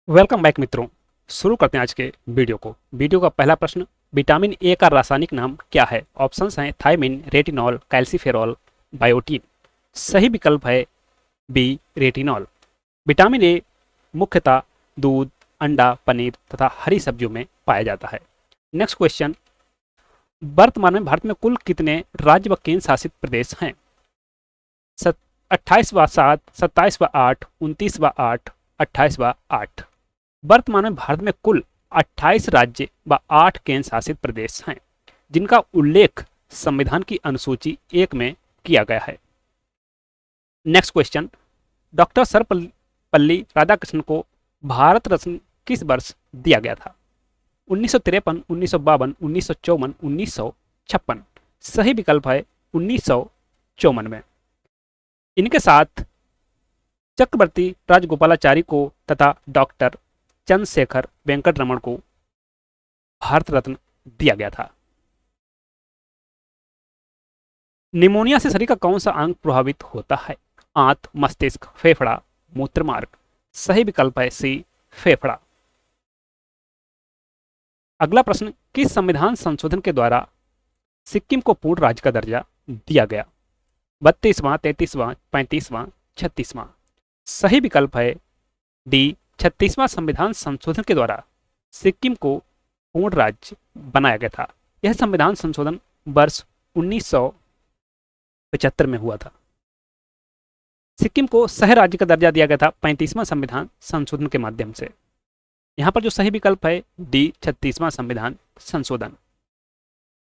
Welcome back मित्रों। शुरू करते हैं आज के वीडियो का पहला प्रश्न, विटामिन ए का रासायनिक नाम क्या है? ऑप्शंस हैं थायमिन, रेटिनॉल, कैल्सीफेरॉल, बायोटीन। सही विकल्प है बी, रेटिनॉल। विटामिन ए मुख्यतः दूध, अंडा, पनीर तथा हरी सब्जियों में पाया जाता है। नेक्स्ट क्वेश्चन, वर्तमान में भारत में कुल कितने राज्य व केंद्र शासित प्रदेश हैं? 28वां 7, 27वां 8, 29वां 8, 28वां 8। वर्तमान में भारत में कुल 28 राज्य व 8 केंद्र शासित प्रदेश हैं, जिनका उल्लेख संविधान की अनुसूची 1 में किया गया है। Next question, doctor Sarvepalli Radhakrishnan को भारत रत्न किस वर्ष दिया गया था? 1953, 1952, 1954, 1956। सही विकल्प है 1954 में। इनके साथ चक्रवर्ती राजगोपालाचारी को तथा डॉक्टर चंद्रशेखर वेंकट रमन को भारत रत्न दिया गया था। निमोनिया से शरीर का कौन सा अंग प्रभावित होता है? आंत, मस्तिष्क, फेफड़ा, मूत्रमार्ग। सही विकल्प है सी, फेफड़ा। अगला प्रश्न, किस संविधान संशोधन के द्वारा सिक्किम को पूर्ण राज्य का दर्जा दिया गया? 32वां, 33वां, 35वां, 36वां। सही विकल्प है डी, 36वां संविधान संशोधन के द्वारा सिक्किम को पूर्ण राज्य बनाया गया था। यह संविधान संशोधन वर्ष 1975 में हुआ था। सिक्किम को सह राज्य का दर्जा दिया गया था 35वां संविधान संशोधन के माध्यम से। यहां पर जो सही विकल्प है डी, 36वां संविधान संशोधन।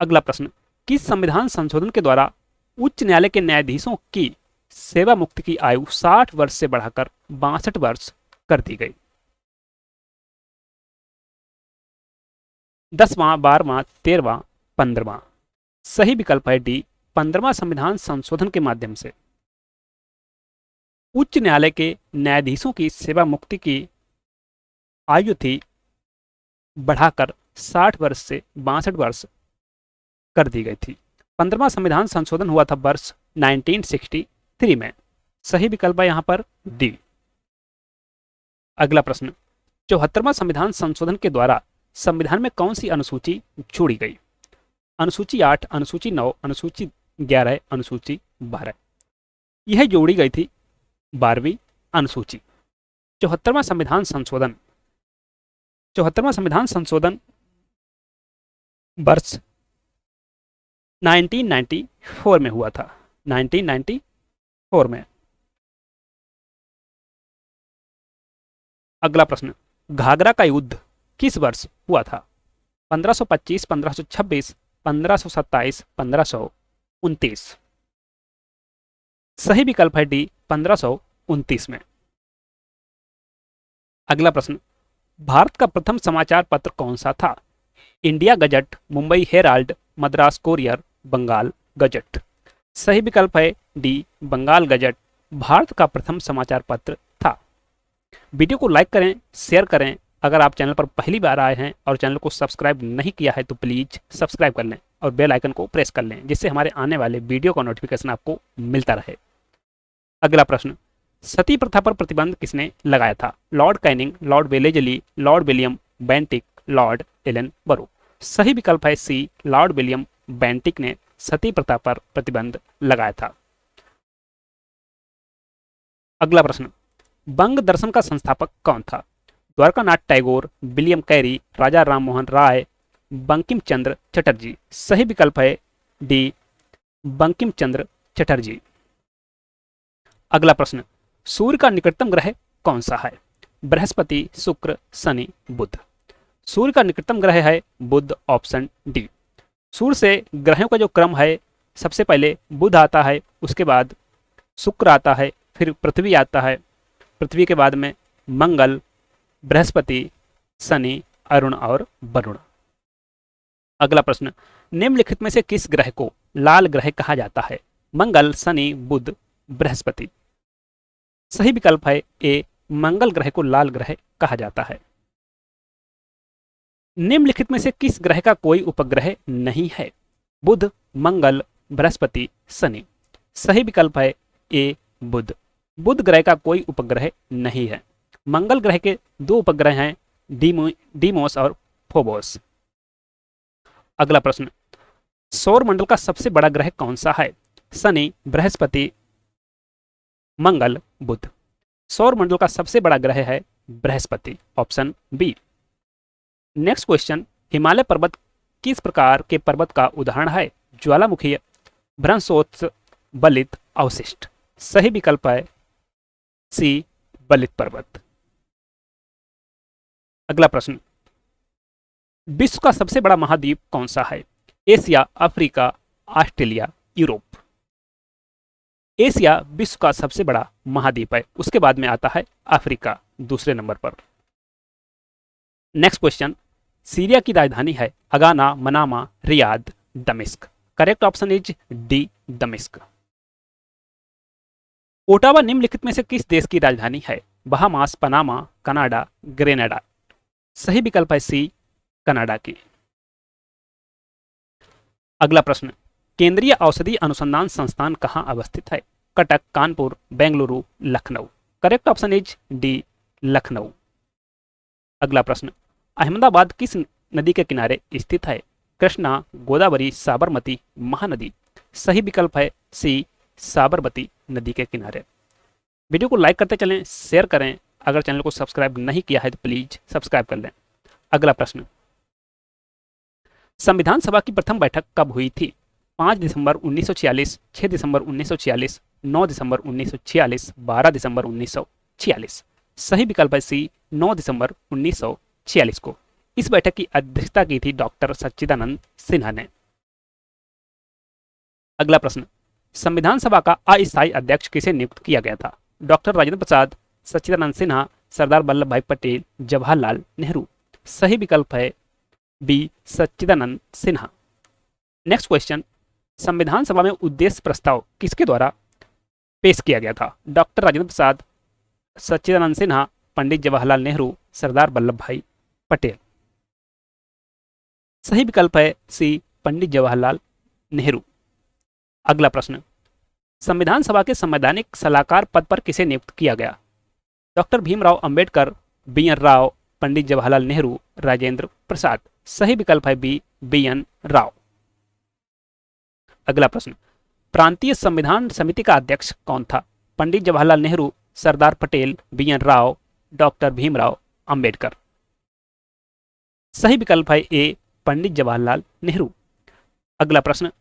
अगला प्रश्न, किस संविधान संशोधन के द्वारा उच्च न्यायालय के न्यायाधीशों की सेवा मुक्ति की आयु 60 वर्ष से बढ़ाकर 62 वर्ष कर दी गई? 10वां, 12वां, 13वां, 15वां। सही विकल्प है डी, 15वां संविधान संशोधन के माध्यम से उच्च न्यायालय के न्यायाधीशों की सेवा मुक्ति की आयु थी बढ़ाकर 60 वर्ष से 62 वर्ष कर दी गई थी। 15वां संविधान संशोधन हुआ था वर्ष 1963 में। सही विकल्प है यहां पर डी। अगला प्रश्न, 74वां संविधान संशोधन के द्वारा संविधान में कौन सी अनुसूची जोड़ी गई? अनुसूची 8, अनुसूची 9, अनुसूची 11, अनुसूची 12। यह जोड़ी गई थी 12वीं अनुसूची। 74वां संविधान संशोधन 74वां संविधान संशोधन वर्ष 1994 में हुआ था। 1994 में। अगला प्रश्न, घाघरा का युद्ध किस वर्ष हुआ था? 1525, 1526, 1527, 1529। सही विकल्प है डी, 1529 में। अगला प्रश्न, भारत का प्रथम समाचार पत्र कौन सा था? India Gazette, Mumbai Herald, Madras Courier, Bengal Gazette. सही विकल्प है डी, बंगाल गजट भारत का प्रथम समाचार पत्र था। वीडियो को लाइक करें, शेयर करें। अगर आप चैनल पर पहली बार आए हैं और चैनल को सब्सक्राइब नहीं किया है तो प्लीज सब्सक्राइब कर लें और बेल आइकन को प्रेस कर लें, जिससे हमारे आने वाले वीडियो का नोटिफिकेशन आपको मिलता रहे। अगला प्रश्न, सती प्रथा पर प्रतिबंध किसने लगाया था? Lord Canning, Lord Wellesley, Lord William Bentinck, Lord Ellenborough. सही विकल्प है सी, लॉर्ड विलियम बेंटिक ने सती प्रथा पर प्रतिबंध लगाया था। अगला प्रश्न, बंग दर्शन का संस्थापक कौन था? Dwarkanath Tagore, William Carey, Raja Rammohan Roy, Bankim Chandra Chatterjee. सही विकल्प है डी, बंकिम चंद्र चटर्जी। अगला प्रश्न, सूर्य का निकटतम ग्रह कौन सा है? बृहस्पति, शुक्र, शनि, बुध। सूर्य का निकटतम ग्रह है बुध, ऑप्शन डी। सूर्य से ग्रहों का जो क्रम है, सबसे पहले बुध आता है, उसके बाद शुक्र आता है, फिर पृथ्वी आता है, पृथ्वी के बाद में मंगल, बृहस्पति, शनि, अरुण और वरुण। अगला प्रश्न, निम्नलिखित में से किस ग्रह को लाल ग्रह कहा जाता है? मंगल, शनि, बुध, बृहस्पति। सही विकल्प है ए, मंगल ग्रह को लाल ग्रह कहा जाता है। निम्नलिखित में से किस ग्रह का कोई उपग्रह नहीं है? बुध, मंगल, बृहस्पति, शनि। सही विकल्प है ए, बुध। बुध ग्रह का कोई उपग्रह नहीं है। मंगल ग्रह के दो उपग्रह हैं, डीमोस और फोबोस। अगला प्रश्न, सौर मंडल का सबसे बड़ा ग्रह कौन सा है? शनि, बृहस्पति, मंगल, बुध। सौर मंडल का सबसे बड़ा ग्रह है बृहस्पति, option B. Next question, Himalaya पर्वत किस प्रकार के पर्वत का उदाहरण है? ज्वालामुखी, भ्रंशोत्स, बलित, अवशिष्ट। सही विकल्प है सी, बलित पर्वत। अगला प्रश्न, विश्व का सबसे बड़ा महाद्वीप कौन सा है? Asia, Africa, Australia, Europe. Asia विश्व का सबसे बड़ा महाद्वीप है, उसके बाद में आता है अफ्रीका दूसरे नंबर पर। नेक्स्ट क्वेश्चन, सीरिया की राजधानी है अगाना, मनामा, रियाद, दमिश्क। करेक्ट ऑप्शन इज डी, दमिश्क। ओटावा निम्नलिखित में से किस देश की राजधानी है? Bahamas, Panama, Canada, Grenada. सही विकल्प है सी, कनाडा की। अगला प्रश्न, केंद्रीय औषधि अनुसंधान संस्थान कहां अवस्थित है? Cuttack, Kanpur, Bengaluru, Lucknow. Correct option is D, Lucknow. अगला प्रश्न, अहमदाबाद किस नदी के किनारे स्थित है? कृष्णा, गोदावरी, साबरमती, महानदी। सही विकल्प है सी, साबरमती नदी के किनारे। वीडियो को लाइक करते चलें, शेयर करें। अगर चैनल को सब्सक्राइब नहीं किया है तो प्लीज सब्सक्राइब कर लें। अगला प्रश्न, संविधान सभा की प्रथम बैठक कब हुई थी? 5 दिसंबर 1946, 6 दिसंबर 1946, 9 दिसंबर 1946, 12 दिसंबर 1946। सही विकल्प है सी, 9 दिसंबर 1946 को। इस बैठक की अध्यक्षता की थी डॉक्टर सच्चिदानंद सिन्हा ने। अगला प्रश्न, संविधान सभा का अस्थायी अध्यक्ष किसे नियुक्त किया गया था? डॉक्टर राजेंद्र प्रसाद, सच्चिदानंद सिन्हा, सरदार वल्लभ भाई पटेल, जवाहरलाल नेहरू। सही विकल्प है बी, सच्चिदानंद सिन्हा। नेक्स्ट क्वेश्चन, संविधान सभा में उद्देश्य प्रस्ताव किसके द्वारा पेश किया गया था? डॉक्टर राजेंद्र प्रसाद, सच्चिदानंद सिन्हा, पंडित जवाहरलाल नेहरू, सरदार वल्लभ भाई पटेल। सही विकल्प है सी, पंडित जवाहरलाल नेहरू। अगला प्रश्न, संविधान सभा के संवैधानिक सलाहकार पद पर किसे नियुक्त किया गया? Doctor Bhimrao Ambedkar, B N. राव, पंडित जवाहरलाल नेहरू, राजेंद्र प्रसाद। सही विकल्प है बी, बी.एन. राव। अगला प्रश्न, प्रांतीय संविधान समिति का अध्यक्ष कौन था? पंडित जवाहरलाल नेहरू, सरदार पटेल, बी.एन. राव, डॉक्टर भीमराव अंबेडकर। सही विकल्प है ए, पंडित जवाहरलाल नेहरू। अगला प्रश्न,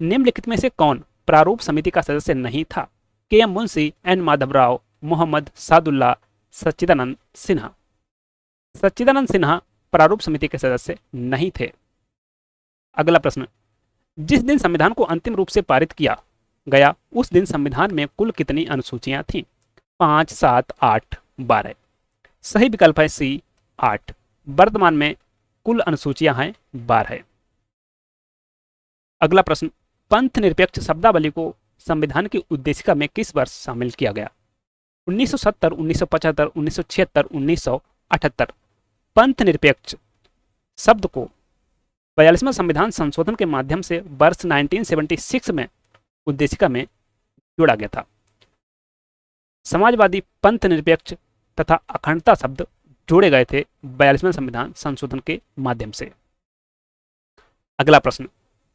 निम्नलिखित में से कौन प्रारूप समिति का सदस्य नहीं था? के.एम. मुंशी, एन. माधवराव, मोहम्मद सादुल्ला, सच्चिदानंद सिन्हा। सच्चिदानंद सिन्हा प्रारूप समिति के सदस्य नहीं थे। अगला प्रश्न, जिस दिन संविधान को अंतिम रूप से पारित किया गया उस दिन संविधान में कुल कितनी अनुसूचियां थीं? 5, 7, 8, 12। सही विकल्प है सी, 8। वर्तमान में कुल अनुसूचियां हैं 12। अगला प्रश्न, पंथ निरपेक्ष शब्दावली को संविधान की उद्देशिका में किस वर्ष शामिल किया गया? 1970, 1975, 1976, 1978। पंथ निरपेक्ष शब्द को 42वां संविधान संशोधन के माध्यम से वर्ष 1976 में उद्देशिका में जोड़ा गया था। समाजवादी, पंथ निरपेक्ष तथा अखंडता शब्द जोड़े गए थे 42वें संविधान संशोधन के माध्यम से। अगला प्रश्न,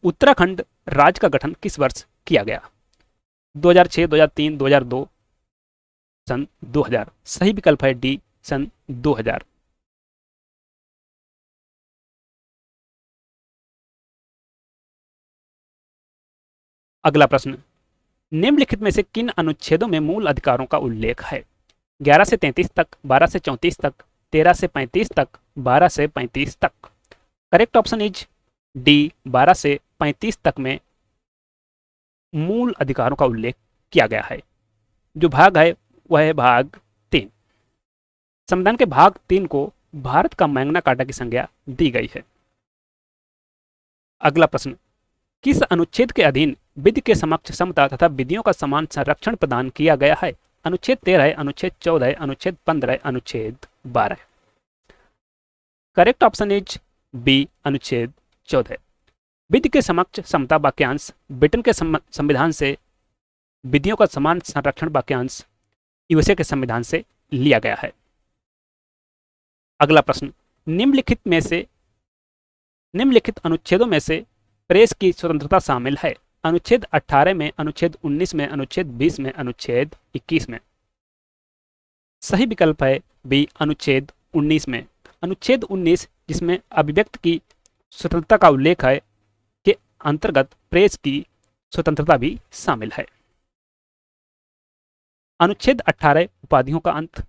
उत्तराखंड राज्य का गठन किस वर्ष किया गया? 2006, 2003, 2002, सन 2000। सही विकल्प है डी, सन 2000। अगला प्रश्न, निम्नलिखित में से किन अनुच्छेदों में मूल अधिकारों का उल्लेख है? 11 से 33 तक, 12 से 34 तक, 13 से 35 तक, 12 से 35 तक। करेक्ट ऑप्शन इज डी, 12 से 35 तक में मूल अधिकारों का उल्लेख किया गया है। जो भाग है वह है भाग 3। संविधान के भाग 3 को भारत का मैग्ना कार्टा की संज्ञा दी गई है। अगला प्रश्न, किस अनुच्छेद के अधीन विधि के समक्ष समता तथा विधियों का समान संरक्षण प्रदान किया गया है? अनुच्छेद 13, अनुच्छेद 14, अनुच्छेद 15, अनुच्छेद 12। करेक्ट ऑप्शन इज बी, अनुच्छेद 14। विधि के समक्ष समता वाक्यांश ब्रिटेन के संविधान से, विधियों का समान संरक्षण वाक्यांश यूएसए के संविधान से लिया गया है। अगला प्रश्न, निम्नलिखित अनुच्छेदों में से प्रेस की स्वतंत्रता शामिल है? अनुच्छेद 18 में, अनुच्छेद 19 में, अनुच्छेद 20 में, अनुच्छेद 21 में। सही विकल्प है बी, अनुच्छेद 19 में। अनुच्छेद 19 जिसमें अभिव्यक्ति की स्वतंत्रता का उल्लेख है के अंतर्गत प्रेस की स्वतंत्रता भी शामिल है। अनुच्छेद 18 उपाधियों का अंत।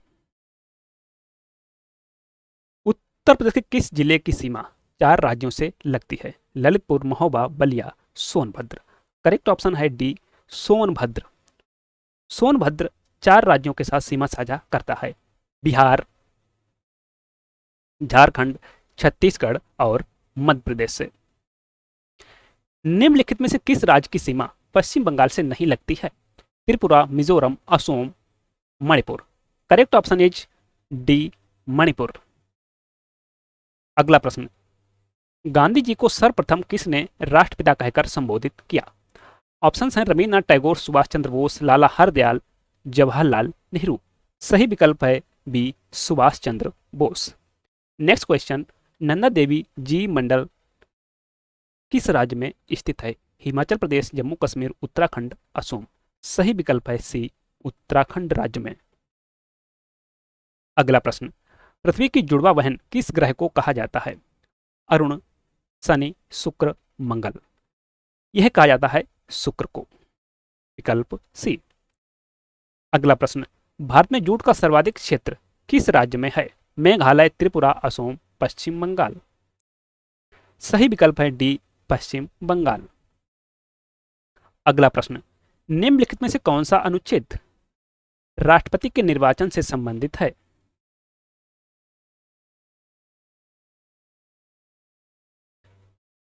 उत्तर प्रदेश के किस जिले की सीमा 4 राज्यों से लगती है? ललितपुर, महोबा, बलिया, सोनभद्र। करेक्ट ऑप्शन है डी, सोनभद्र। सोनभद्र 4 राज्यों के साथ सीमा साझा करता है, बिहार, झारखंड, छत्तीसगढ़ और मध्य प्रदेश से। निम्नलिखित में से किस राज्य की सीमा पश्चिम बंगाल से नहीं लगती है? Tripura, Mizoram, Assam, Manipur. Correct option is D, Manipur. अगला प्रश्न, गांधी जी को सर्वप्रथम किसने राष्ट्रपिता कहकर संबोधित किया? ऑप्शंस हैं रविन्द्रनाथ टैगोर, सुभाष चंद्र बोस, लाला हरदयाल, जवाहरलाल नेहरू। सही विकल्प है B, Subhash Chandra Bose. Next question, Nanda Devi जी मंडल किस राज्य में स्थित है? हिमाचल प्रदेश, जम्मू कश्मीर, उत्तराखंड, असम। सही विकल्प है सी, उत्तराखंड राज्य में। अगला प्रश्न, पृथ्वी की जुड़वा बहन किस ग्रह को कहा जाता है? अरुण, शनि, शुक्र, मंगल। यह कहा जाता है शुक्र को। विकल्प सी। अगला प्रश्न, भारत में जूट का सर्वाधिक क्षेत्र किस राज्य में है? मेघालय, त्रिपुरा, असम, पश्चिम बंगाल। सही विकल्प है डी, पश्चिम बंगाल। अगला प्रश्न, निम्नलिखित में से कौन सा अनुच्छेद राष्ट्रपति के निर्वाचन से संबंधित है?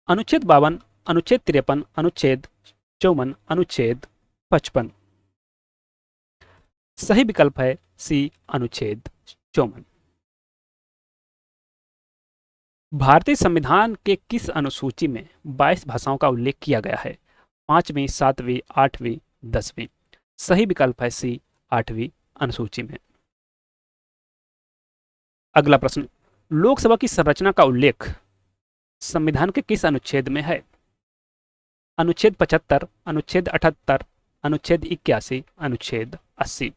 अनुच्छेद 52, अनुच्छेद 53, अनुच्छेद 54, अनुच्छेद 55। सही विकल्प है सी, अनुच्छेद 54। भारतीय संविधान के किस अनुसूची में 22 भाषाओं का उल्लेख किया गया है? 5वीं, 7वीं, 8वीं, 10वीं। सही विकल्प है सी, 8वीं अनुसूची में। अगला प्रश्न, लोकसभा की संरचना का उल्लेख संविधान के किस अनुच्छेद में है? अनुच्छेद 75, अनुच्छेद 78, अनुच्छेद 81, अनुच्छेद 80।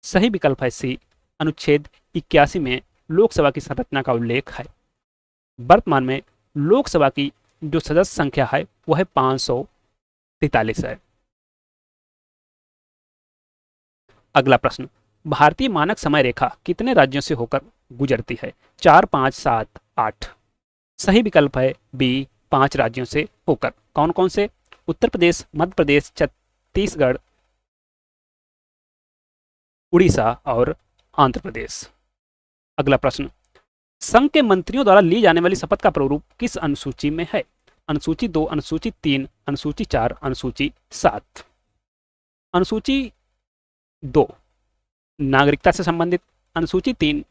सही विकल्प है सी, अनुच्छेद 81 में लोकसभा की संरचना का उल्लेख है। वर्तमान में लोकसभा की जो सदस्य संख्या है वह 543 है। अगला प्रश्न, भारतीय मानक समय रेखा कितने राज्यों से होकर गुजरती है? 4, 5, 7, 8। सही विकल्प है बी, 5 राज्यों से होकर। कौन कौन से? उत्तर प्रदेश, मध्य प्रदेश, छत्तीसगढ़, उड़ीसा और आंध्र प्रदेश। अगला प्रश्न, संघ के मंत्रियों द्वारा ली जाने वाली शपथ का प्रारूप किस अनुसूची में है? अनुसूची 2, अनुसूची 3, अनुसूची 4, अनुसूची 7। अनुसूची 2 नागरिकता से संबंधित, अनुसूची 3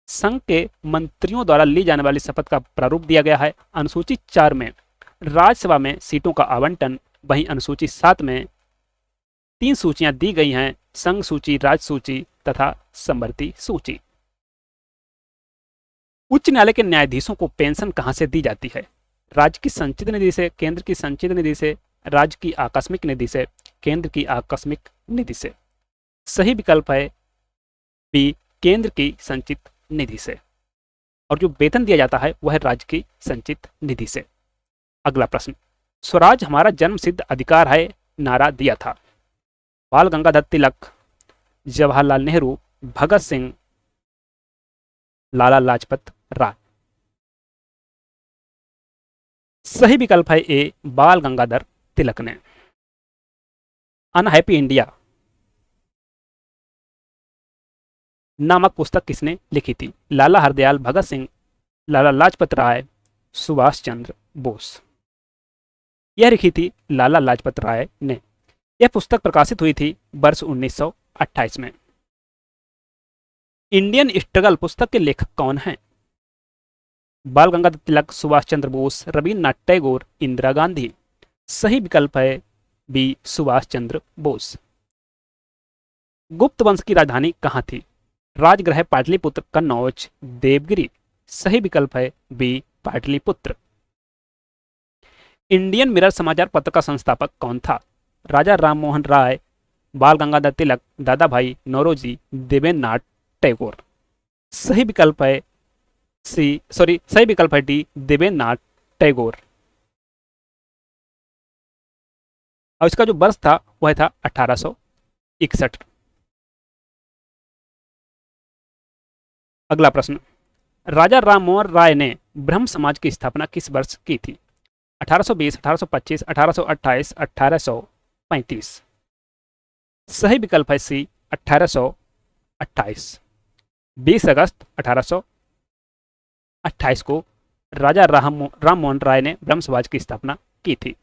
संघ के मंत्रियों द्वारा ली जाने वाली शपथ का प्रारूप दिया गया है, अनुसूची 4 में राज्यसभा में सीटों का आवंटन, वहीं अनुसूची 7 में 3 सूचियां दी गई हैं, संघ सूची, राज्य सूची तथा समवर्ती सूची। उच्च न्यायालय के न्यायाधीशों को पेंशन कहां से दी जाती है? राज्य की संचित निधि से, केंद्र की संचित निधि से, राज्य की आकस्मिक निधि से, केंद्र की आकस्मिक निधि से। सही विकल्प है बी, केंद्र की संचित निधि से। और जो वेतन दिया जाता है वह राज्य की संचित निधि से। अगला प्रश्न, स्वराज हमारा जन्म सिद्ध अधिकार है नारा दिया था? बाल गंगाधर तिलक, जवाहरलाल नेहरू, भगत सिंह, लाला लाजपत राय। सही विकल्प है ए, बाल गंगाधर तिलक ने। अनहैप्पी इंडिया नामक पुस्तक किसने लिखी थी? लाला हरदयाल, भगत सिंह, लाला लाजपत राय, सुभाष चंद्र बोस। यह लिखी थी लाला लाजपत राय ने। यह पुस्तक प्रकाशित हुई थी वर्ष 1928 में। इंडियन स्ट्रगल पुस्तक के लेखक कौन हैं? बाल गंगाधर तिलक, सुभाष चंद्र बोस, रविन्द्रनाथ टैगोर, इंदिरा गांधी। सही विकल्प है बी, सुभाष चंद्र बोस। गुप्त वंश की राजधानी कहां थी? राजगृह, पाटलिपुत्र, कन्नौज, देवगिरी। सही विकल्प है बी पाटलिपुत्र। इंडियन मिरर समाचार पत्र का संस्थापक कौन था? राजा राममोहन राय, बाल गंगाधर तिलक, दादा भाई नौरोजी, देवेंद्रनाथ टैगोर। सही विकल्प है सही विकल्प है डी देवेंद्रनाथ टैगोर। और इसका जो वर्ष था वह था 1861। अगला प्रश्न, राजा राममोहन राय ने ब्रह्म समाज की स्थापना किस वर्ष की थी? 1820, 1825, 1828, 1835। सही विकल्प है सी 1828। 20 अगस्त 1828 को राजा राममोहन राय ने ब्रह्म समाज की स्थापना की थी।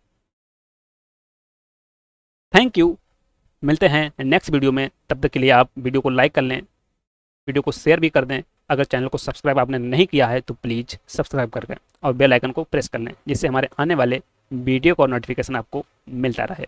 Thank you. मिलते हैं नेक्स्ट वीडियो में, तब तक के लिए आप वीडियो को लाइक कर लें, वीडियो को शेयर भी कर दें। अगर चैनल को सब्सक्राइब आपने नहीं किया है तो प्लीज़ सब्सक्राइब कर दें और बेल आइकन को प्रेस कर लें, जिससे हमारे आने वाले वीडियो का नोटिफिकेशन आपको मिलता रहे।